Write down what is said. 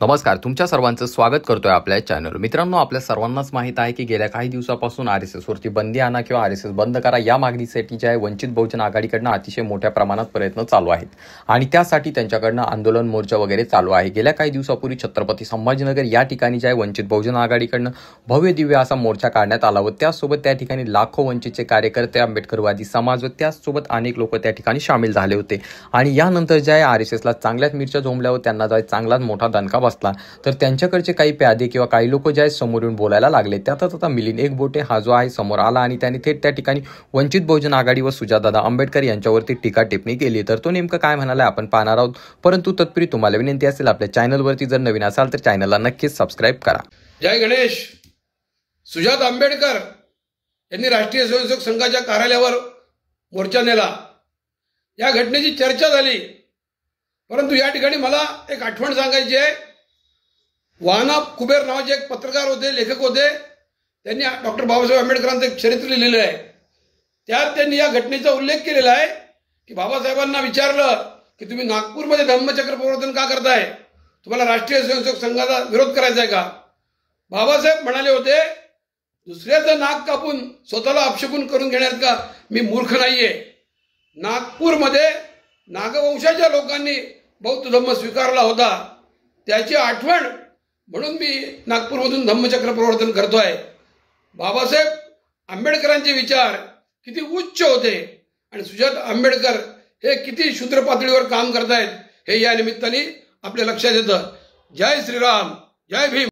नमस्कार, तुमच्या सर्वांचं स्वागत करतोय आपल्या चॅनल। मित्रांनो, आपल्या सर्वांनाच माहित आहे की गेल्या काही दिवसापासून आरएसएस वरती बंदी आणा किंवा आरएसएस बंद करा या मागणीसाठी जे आहे वंचित बहुजन आघाडीकडनं अतिशय मोठ्या प्रमाणात प्रयत्न चालू आहेत आणि त्यासाठी त्यांच्याकडनं आंदोलन मोर्चा वगैरे चालू आहे। गेल्या काही दिवसापूर्वी छत्रपती संभाजीनगर या ठिकाणी जे आहे वंचित बहुजन आघाडीकडनं भव्य दिव्य असा मोर्चा काढण्यात आला व त्यासोबत त्या ठिकाणी लाखो वंचितचे कार्यकर्ते, आंबेडकरवादी समाज व त्यासोबत अनेक लोक त्या ठिकाणी सामील झाले होते आणि यानंतर जे आहे आरएसएसला चांगल्याच मिरच्या झोंबल्या व त्यांना जो चांगलाच मोठा दणका बसला। तर त्यांच्याकडचे काही प्यादे किंवा काही लोक जे आहेत समोर येऊन बोलायला लागले। त्यातच आता मिलिंद एकबोटे हा जो आहे समोर आला आणि त्याने थेट त्या ठिकाणी वंचित बहुजन आघाडी व सुजातदादा आंबेडकर यांच्यावरती टीका टिप्पणी केली। तर तो नेमकं काय म्हणाला आपण पाहणार आहोत, परंतु तत्पूर्वी तुम्हाला विनंती असेल आपल्या चॅनलवरती जर नवीन असाल तर चॅनलला नक्कीच सबस्क्राइब करा। जय गणेश। सुजात आंबेडकर यांनी राष्ट्रीय स्वयंसेवक संघाच्या कार्यालयावर मोर्चा नेला। या घटनेची चर्चा झाली, परंतु या ठिकाणी मला एक आठवण सांगायची आहे। वाना कुबेर नावाचे एक पत्रकार होते, लेखक होते। त्यांनी डॉक्टर बाबासाहेब आंबेडकरांचं एक चरित्र लिहिलेलं आहे। त्यात त्यांनी या घटनेचा उल्लेख केलेला आहे की बाबासाहेबांना विचारलं की तुम्ही नागपूरमध्ये धम्मचक्र प्रवर्तन का करताय, तुम्हाला राष्ट्रीय स्वयंसेवक संघाचा विरोध करायचा आहे का? बाबासाहेब म्हणाले होते, दुसऱ्याचं नाक कापून स्वतःला अपशकुन करून घेण्यात का मी मूर्ख नाहीये। नागपूरमध्ये नागवंशाच्या लोकांनी बौद्ध धम्म स्वीकारला होता, त्याची आठवण म्हणून मी नागपूरमधून धम्मचक्र प्रवर्तन करतोय। बाबासाहेब आंबेडकरांचे विचार किती उच्च होते आणि सुजात आंबेडकर हे किती शूद्र पातळीवर काम करतायत हे या निमित्ताने आपल्या लक्षात येतं। जय श्रीराम, जय भीम।